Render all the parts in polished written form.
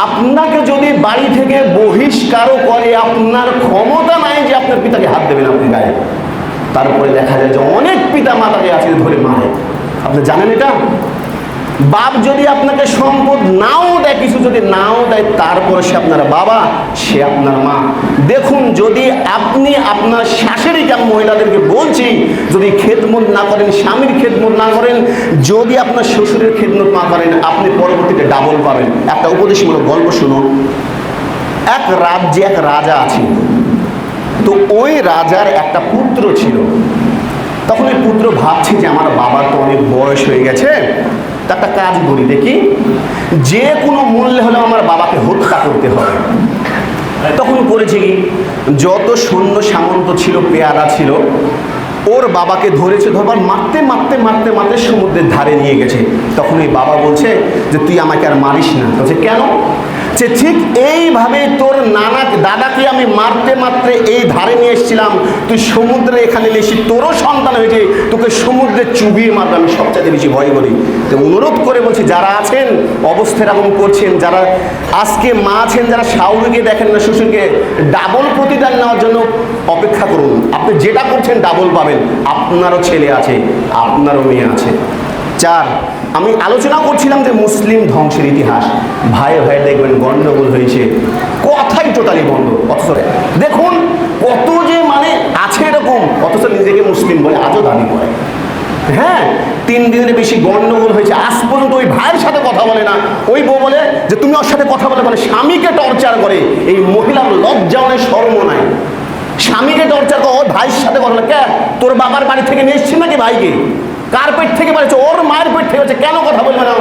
আপনাকে যদি বাড়ি থেকে বহিষ্কারও করে, আপনার ক্ষমতা নাই যে আপনার পিতাকে হাত দেবেন আপনি গায়ে। তারপরে দেখা যায় যে অনেক পিতা মাতাকে আছে ধরে মারে। আপনি জানেন এটা? বাপ যদি আপনাকে সম্পদ নাও দেয়, কিছু যদি নাও দেয়, তারপরে সে আপনার বাবা, সে আপনার মা। দেখুন, যদি আপনি আপনার শাশুড়িকে, মহিলাদেরকে বলছি, যদি খেদমত না করেন, স্বামীর খেদমত না করেন, যদি আপনার শ্বশুরের খেদমত না করেন, আপনি পরবর্তীতে ডাবল পাবেন। একটা উপদেশমূলক গল্প শুনুন। এক রাজ্যে এক রাজা আছে। তো ওই রাজার একটা পুত্র ছিল। তখন ওই পুত্র ভাবছে যে আমার বাবার তো অনেক বয়স হয়ে গেছে, তা একটা কাজ করি, দেখি যে কোনো মূল্যে হলেও আমার বাবাকে হত্যা করতে হবে। তখন করেছে কি, যত সৈন্য সামন্ত ছিল, পেয়ারা ছিল, ওর বাবাকে ধরেছে, ধরবার মারতে মারতে মারতে মারতে সমুদ্রের ধারে নিয়ে গেছে। তখন ওই বাবা বলছে যে তুই আমাকে আর মারিস না। বলছে কেন? যে ঠিক এইভাবে তোর দাদাকে আমি মারতে মারতে এই ধারে নিয়ে এসেছিলাম, তুই সমুদ্রে এখানে এসে তোরও সন্তান হয়েছে, তোকে সমুদ্রে চুবিয়ে মারবে, আমি সবচেয়ে বেশি ভয় করি। তো অনুরোধ করে বলছি, যারা আছেন অবস্থা এরকম করছেন, যারা আজকে মা আছেন, যারা শাশুড়িকে দেখেন না, শ্বশুরকে, ডাবল প্রতিদান নেওয়ার জন্য অপেক্ষা করুন। আপনি যেটা করছেন ডাবল পাবেন। আপনারও ছেলে আছে, আপনারও মেয়ে আছে। 4, আমি আলোচনা করছিলাম যে মুসলিম ধ্বংসের ইতিহাস। ভাই ভাই দেখবেন গন্ডগোল হয়েছে, কথাই টোটালি বন্ধ। অথচ দেখুন কত যে মানে আছে এরকম, অথচ নিজেকে মুসলিম বলে আজও দাবি করে। হ্যাঁ, 3 দিনের বেশি গন্ডগোল হয়েছে, আজ পর্যন্ত ওই ভাইয়ের সাথে কথা বলে না। ওই বউ বলে যে তুমি ওর সাথে কথা বলে, মানে স্বামীকে টর্চার করে। এই মহিলার লজ্জা অনেক শরম নাই, স্বামীকে টর্চার করে, ওর ভাইয়ের সাথে কথা বলে। কে? তোর বাবার বাড়ি থেকে নিয়ে এসছিস নাকি ভাইকে? কার পেট থেকে বাড়িছে? ওর মায়ের পেট থেকে হচ্ছে। কেন কথা বলবে না?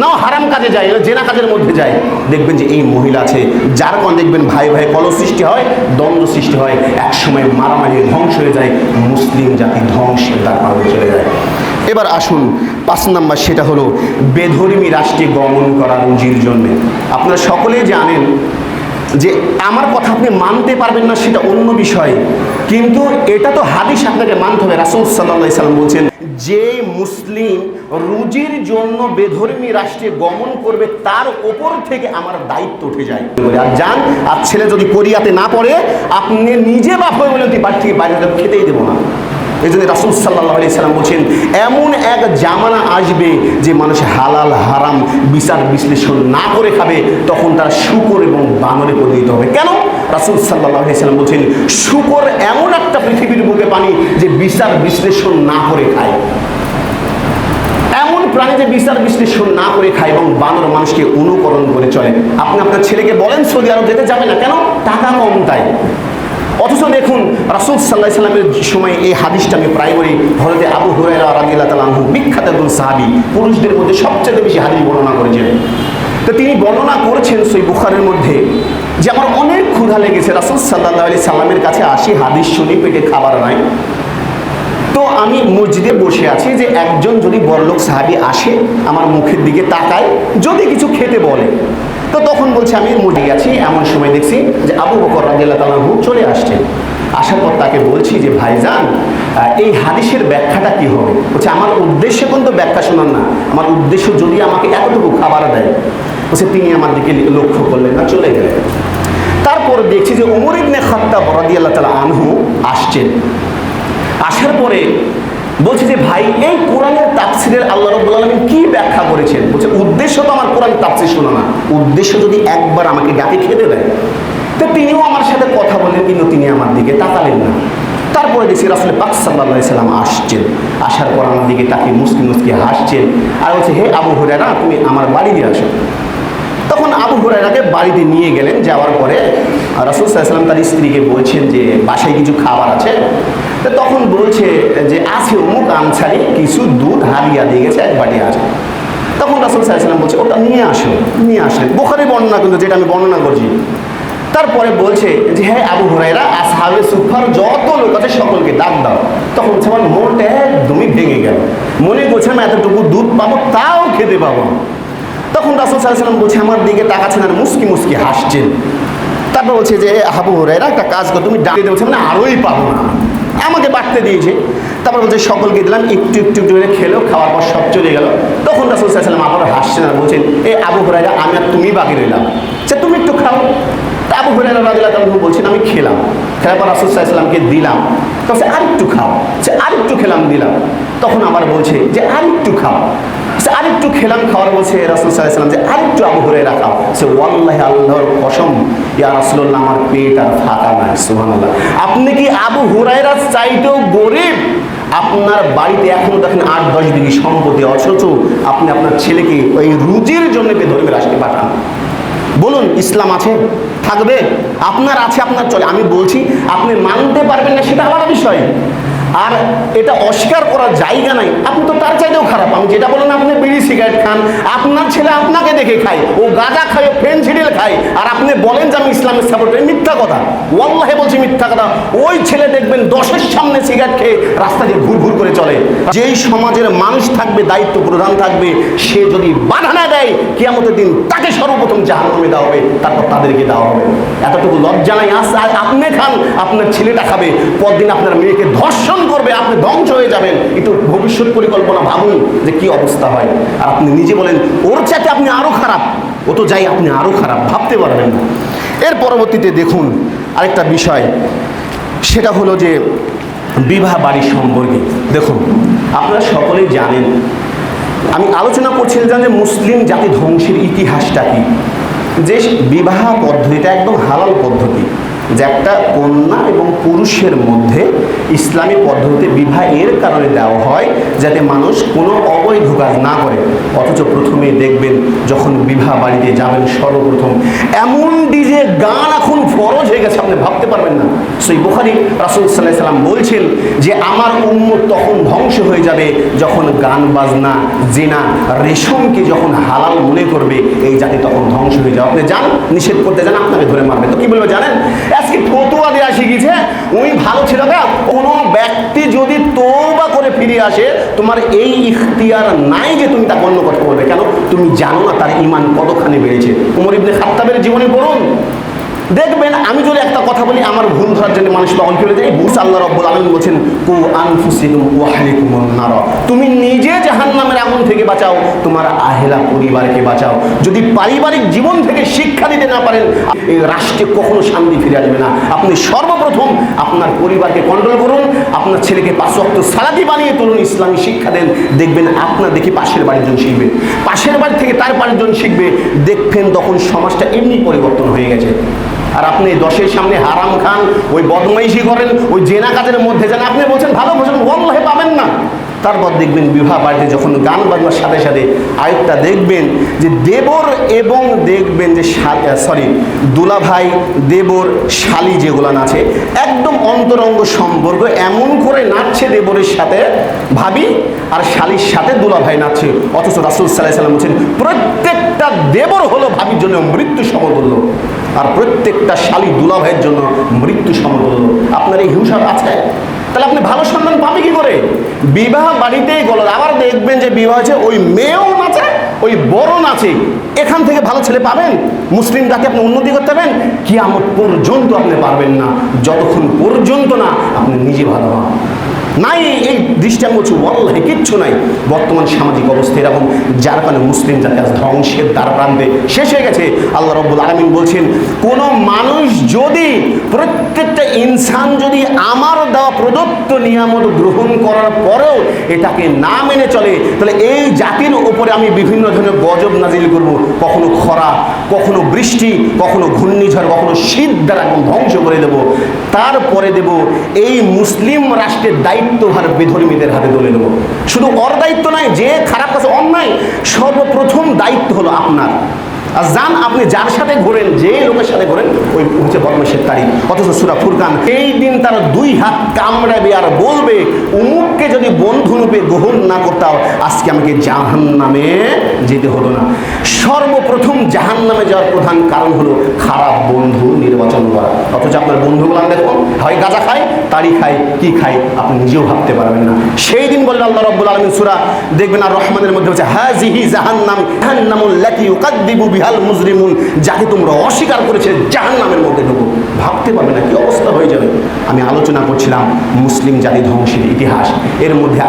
নাও হারাম কাজে যায়, জেনা কাজের মধ্যে যায়। দেখবেন যে এই মহিলা আছে, যার কোন দেখবেন ভাই ভাই কলহ সৃষ্টি হয়, দ্বন্দ্ব সৃষ্টি হয়, একসময় মারামারি ধ্বংস হয়ে যায়, মুসলিম জাতি ধ্বংসের দ্বার পার হয়ে চলে যায়। এবার আসুন 5 নাম্বার, সেটা হলো বেধর্মী রাষ্ট্রে গমন করা রুজির জন্যে। আপনারা সকলেই জানেন যে আমার কথা আপনি মানতে পারবেন না, সেটা অন্য বিষয়, কিন্তু এটা তো হাদিস আপনাকে মানতে হবে। রাসূল সাল্লাল্লাহু আলাইহি সাল্লাম বলছেন, যে মুসলিম রুজির জন্য বেধর্মী রাষ্ট্রে গমন করবে, তার ওপর থেকে আমার দায়িত্ব উঠে যায়। আর যান, আর ছেলে যদি কোরিয়াতে না পড়ে, আপনি নিজে বাপ হয়ে বলেন তুই বাড়ি থেকে বাইরে খেতেই দেবো না। এই জন্য রাসূল সাল্লাল্লাহু আলাইহি সাল্লাম বলছেন, এমন এক জামানা আসবে যে মানুষ হালাল হারাম বিচার বিশ্লেষণ না করে খাবে, তখন তার শূকর এবং বানরে পরিণত হবে। কেন? রাসূল সাল্লাল্লাহু আলাইহি সাল্লাম বলছেন, শূকর এমন একটা পৃথিবীর বুকে প্রাণী যে বিচার বিশ্লেষণ না করে খায়। এমন প্রাণী যে বিচার বিশ্লেষণ না করে খায়, এবং বানর মানুষকে অনুকরণ করে চলে। আপনি আপনার ছেলেকে বলেন সৌদি আরব যেতে যাবে না, কেন? টাকা কম তাই। অথচ দেখুন রাসূল সাল্লাল্লাহু আলাইহি সাল্লামের সময় এই হাদিসটা আমি প্রায় বলি। হযরত আবু হুরায়রা রাদিয়াল্লাহু তাআলা আনহু, বিখ্যাত একজন সাহাবী, পুরুষদের মধ্যে সবচেয়ে বেশি হাদিস বর্ণনা করেছেন। তো তিনি বর্ণনা করেছেন সহিহ বুখারীর মধ্যে যে আমার অনেক ক্ষুধা লেগেছে, রাসূল সাল্লাল্লাহু আলাইহি সাল্লামের কাছে আসি, হাদিস শুনি, পেটে খাবার নাই। তো আমি মসজিদে বসে আছি, যে একজন যদি বড়লোক সাহাবী আসে, আমার মুখের দিকে তাকায়, যদি কিছু খেতে বলে, তো তখন বলছে আমি মসজিদে আছি। এমন সময় দেখছি যে আবু বকর রাদিয়াল্লাহু তাআলা আনহু চলে আসছে। আসার পর তাকে বলছি যে ভাইজান, এই হাদিসের ব্যাখ্যাটা কি হবে? বলছে আমার উদ্দেশ্য কিন্তু ব্যাখ্যা শোনার না, আমার উদ্দেশ্য যদি আমাকে এতটুকু খাবার দেয়। বলছে তিনি আমার দিকে লক্ষ্য করলেন না, চলে গেলেন। তারপর দেখছি যে ওমর ইবনে খাত্তাব রাদিয়াল্লাহু তাআলা আনহু আসছেন। আসার পরে বলছে যে ভাই, এই কোরআনের তাফসীরের আল্লাহ রাব্বুল আলামিন কি ব্যাখ্যা করেছেন? বলছে উদ্দেশ্য তো আমার কোরআন তাফসীর শোনা না, উদ্দেশ্য যদি একবার আমাকে ডাকে খেতে দেয়। তো তিনিও আমার সাথে কথা বললেন, কিন্তু তিনি আমার দিকে তাকালেন না। তারপরে দেখছি রাসূল পাক সাল্লাল্লাহু আলাইহি সাল্লাম আসছেন। আসার পর আমার দিকে তাকিয়ে মুস্কি মুস্কি হাসছেন, আর বলছে হে আবু হুরায়রা, তুমি আমার বাড়িতে আসো। তখন আবু হুরায়রাকে বাড়িতে নিয়ে গেলেন। যাওয়ার পরে রাসূল সাল্লাল্লাহু আলাইহি সাল্লাম তার স্ত্রীকে বলছেন যে বাসায় কিছু খাবার আছে। তো তখন বলছে যে আছে, অমুক আনসারি কিছু দুধ হারিয়া দিয়ে গেছে, এক বাটি আছে। তখন রাসূল সাল্লাল্লাহু আলাইহি সাল্লাম বলছে ওটা নিয়ে আসো। নিয়ে আসলেন, বুখারী বর্ণনা কিন্তু, যেটা আমি বর্ণনা করছি। তারপরে বলছে যে হ্যাঁ আবু হুরায়রা, আসহাবে সুফার যত লোক আছে সকলকে ডাক দাও। তখন আমার মনটা একদমই ভেঙে গেল, মনে করছিলাম এতটুকু দুধ পাবো, তাও খেতে পাবো। তখন রাসূল সাল্লাল্লাহু আলাইহি সাল্লাম বলছে আমার দিকে তাকাচ্ছেন আর মুস্কি মুস্কি হাসছেন। তারপর বলছে যে আবু হুরায়রা, একটা কাজ করো, তুমি ডাকে দেবো, মানে আরোই পাবো না, আমাকে বাড়তে দিয়েছে। তারপর বলছে সকলকে দিলাম, একটু একটু করে খেলো, খাওয়ার পর সব চলে গেল। তখন রাসূল সাল্লাল্লাহু আলাইহি ওয়াসাল্লাম আবার হাসছেন আর বলছেন, এ আবু হুরায়রা, আমি আর তুমি বাকি রইলাম, যে তুমি একটু খাও। তা আবু হুরায়রা রাদিয়াল্লাহু আনহু বলছেন, আমি খেলাম, খেলার পর রাসূল সাল্লাল্লাহু আলাইহি ওয়াসাল্লামকে দিলাম, তখন আরেকটু খাও, সে আরেকটু খেলাম, দিলাম। তখন আবার বলছে যে আরেকটু খাও, সে আরেকটু খেলাম, খাওয়ার বলছে রাসূল সাল্লাল্লাহু আলাইহি ওয়াসাল্লাম যে আরেকটু আবু হুরায়রা খাও। সে ওয়াল্লাহি, আল্লাহর কসম, ইয়া রাসূলুল্লাহ, আমার পেট আর ফাঁকা নাই। সুবহানাল্লাহ। আপনি কি আবু হুরায়রা চাইতেও গরিব? আপনার বাড়িতে এখনো দেখেন 8-10 বিঘি সম্পত্তি, অথচ আপনি আপনার ছেলেকে ওই রুজির জন্য বেধর্মী রাষ্ট্রে পাঠান। বলুন, ইসলাম আছে? থাকবে? আপনার আছে, আপনার চলে। আমি বলছি আপনি মানতে পারবেন না, সেটা আলাদা বিষয়, আর এটা অস্বীকার করার জায়গা নাই। আপনি তো তার চাইতেও খারাপ। আমি যেটা বলেন, আপনি বিড়ি সিগারেট খান, আপনার ছেলে আপনাকে দেখে খায়, ও গাঁজা খায়, ও ফেনসিডিল খায়, আর আপনি বলেন যে আমি ইসলামের সাপোর্ট করি। মিথ্যা কথা, ওয়াল্লাহি বলছি মিথ্যা কথা। ওই ছেলে দেখবেন 10-এর সামনে সিগারেট খেয়ে রাস্তা দিয়ে ঘুর ঘুর করে চলে। যেই সমাজের মানুষ থাকবে, দায়িত্ব প্রধান থাকবে, সে যদি বাধা না দেয়, কিয়ামতের দিন তাকে সর্বপ্রথম জাহান্নামে দেওয়া হবে, তারপর তাদেরকে দেওয়া হবে। এতটুকু লজ্জা নাই? আপনি খান, আপনার ছেলেটা খাবে, পরদিন আপনার মেয়েকে ধর্ষণ করবে, আপনি ধ্বংস হয়ে যাবেন। একটু ভবিষ্যৎ পরিকল্পনা ভাবুন যে কি অবস্থা হয়। আর আপনি নিজে বলেন ওর চাইতে আপনি আরো খারাপ, ও তো যাই, আপনি আরো খারাপ, ভাবতে পারবেন না। এর পরবর্তীতে দেখুন আরেকটা বিষয়, সেটা হলো যে বিবাহ বাড়ির সম্পর্কে। দেখুন, আপনারা সকলেই জানেন, আমি আলোচনা করছিলাম যে মুসলিম জাতি ধ্বংসের ইতিহাসটা কি, যে বিবাহ পদ্ধতিটা একদম হালাল পদ্ধতি, যে একটা কন্যা এবং পুরুষের মধ্যে ইসলামী পদ্ধতিতে বিবাহ এর কারণে দেওয়া হয় যাতে মানুষ কোনো অবৈধ কাজ না করে। অথচ প্রথমে দেখবেন যখন বিবাহ বাড়িতে যাবেন, সর্বপ্রথম এমন ডিজে গান এখন ফরজ হয়ে গেছে, আপনি ভাবতে পারবেন না। সহিহ বুখারী, রাসূল সাল্লাল্লাহু আলাইহি ওয়াসাল্লাম বলছেন যে আমার উম্মত তখন ধ্বংস হয়ে যাবে যখন গান বাজনা, জিনা, রেশমকে যখন হালাল মনে করবে, এই জাতি তখন ধ্বংস হয়ে যাবে। আপনি যান, নিষেধ করতে যান, আপনাকে ধরে মারবে। তো কি বলবে জানেন? আজকে ফতোয়া দেওয়া শিখেছে, ওই ভালো ছিল না। কোনো ব্যক্তি যদি তওবা করে ফিরে আসে, তোমার এই ইখতিয়ার নাই যে তুমি তাকে অন্য কথা বলবে। কেন? তুমি জানো না তার ঈমান কতখানি বেড়েছে। ওমর ইবনে খাত্তাবের জীবনে পড়ুন, দেখবেন। আমি যদি একটা কথা বলি, আমার ভুল ধরার জন্য মানুষ পাগল করে যায়। বুঝ আল্লাহ রাব্বুল আলামিন বলেছেন, কু আনফুসিকুম ওয়া আহলিকুমুন নার, তুমি নিজে জাহান্নামের আগুন থেকে বাঁচাও, তোমার আহলা পরিবারকে বাঁচাও। যদি পারিবারিক জীবন থেকে শিক্ষা দিতে না পারেন, এই রাষ্ট্রে কখনো শান্তি ফিরে আসবে না। আপনি সর্বপ্রথম আপনার পরিবারকে কন্ট্রোল করুন, আপনার ছেলেকে 5 ওয়াক্ত সালাতি বানিয়ে তুলুন, ইসলামী শিক্ষা দেন। দেখবেন আপনার দেখি পাশের বাড়ির জন শিখবে, পাশের বাড়ি থেকে তার বাড়ির জন শিখবে। দেখবেন তখন সমাজটা এমনি পরিবর্তন হয়ে গেছে। আর আপনি 10-এর সামনে হারাম খান, ওই বদমাইশি করেন, ওই জেনা কাজের মধ্যে যান, আপনি বলছেন ভালো ভোজন, ওয়াল্লাহি পাবেন না। তারপর দেখবেন বিবাহ বাড়িতে যখন গান বাজনার সাথে সাথে আরেকটা দেখবেন যে দেবর এবং দেখবেন যে দুলাভাই, দেবর, শালি যেগুলো আছে, একদম অন্তরঙ্গ সম্পর্ক, এমন করে নাচছে দেবরের সাথে ভাবি, আর শালির সাথে দুলাভাই নাচছে। অথচ রাসূল সাল্লাল্লাহু আলাইহি ওয়াসাল্লাম বলছেন, প্রত্যেকটা দেবর হলো ভাবির জন্য মৃত্যু সমতুল্য, আর প্রত্যেকটা শালি দুলাভাইয়ের জন্য মৃত্যু সমতুল্য। আপনার এই হিংসা আছে? তাহলে আপনি ভালো সন্তান পাবে কি করে? বিবাহ বাড়িতেই গলদ। আবার দেখবেন যে বিবাহ হচ্ছে, ওই মেয়েও নাচে, ওই বড় নাচে, এখান থেকে ভালো ছেলে পাবেন? মুসলিম জাতি আপনি উন্নতি করতে পারবেন? কিয়ামত পর্যন্ত আপনি পারবেন না, যতক্ষণ পর্যন্ত না আপনি নিজে ভালো হন। নাই এই দৃষ্টি আমি বলছি, ওয়াল্লাহি কিচ্ছু নাই। বর্তমান সামাজিক অবস্থা এরকম, যার কারণে মুসলিম জাতি আজ ধ্বংসের দ্বার প্রান্তে শেষ হয়ে গেছে। আল্লাহ রাব্বুল আলামিন বলছেন, কোন মানুষ যদি, প্রত্যেকটা ইনসান যদি আমার দেওয়া প্রদত্ত নিয়ামত গ্রহণ করার পরেও এটাকে না মেনে চলে, তাহলে এই জাতির উপরে আমি বিভিন্ন ধরনের গজব নাজিল করব। কখনো খরা, কখনো বৃষ্টি, কখনো ঘূর্ণিঝড়, কখনো শীত দ্বারা একদম ধ্বংস করে দেব। তারপরে দেব এই মুসলিম রাষ্ট্রের দায়িত্বভার বেধর্মীদের হাতে তুলে দেবো। শুধু ওর দায়িত্ব নয়, যে খারাপ কাছে অন্যায়, সর্বপ্রথম দায়িত্ব হলো আপনার। আর যান, আপনি যার সাথে ঘোরেন, যে লোকের সাথে ঘোরেন, ওই হচ্ছে বদমাশের তারিখ। অথচ সূরা ফুরকান, এই দিন তারা 2 হাত কামড়াবে আর বলবে, উমুককে যদি বন্ধুরূপে গ্রহণ না করতাম, আজকে আমাকে জাহান্নামে যেতে হতো না। সর্বপ্রথম জাহান্নামে যাওয়ার প্রধান কারণ হলো খারাপ বন্ধু নির্বাচন করা। অথচ আপনার বন্ধুগুলো দেখুন, হয় গাঁজা খায়, তাড়ি খায়, কি খায় আপনি নিজেও ভাবতে পারবেন না। সেই দিন বললেন আল্লাহ রাব্বুল আলামিন, সূরা দেখবেন আর রহমানের মধ্যে হচ্ছে, হাযিহি জাহান্নাম, জাহান্নামুল লাতী ইউকাযযিবু বিহাল মুজরিমুন, যাকে তোমরা অস্বীকার করেছে জাহান্নামের মধ্যে ঢুকো। ভাবতে পারবে না কি অবস্থা হয়ে যাবে। আমি আলোচনা করছিলাম মুসলিম জাতি ধ্বংসের ইতিহাস, এর মধ্যে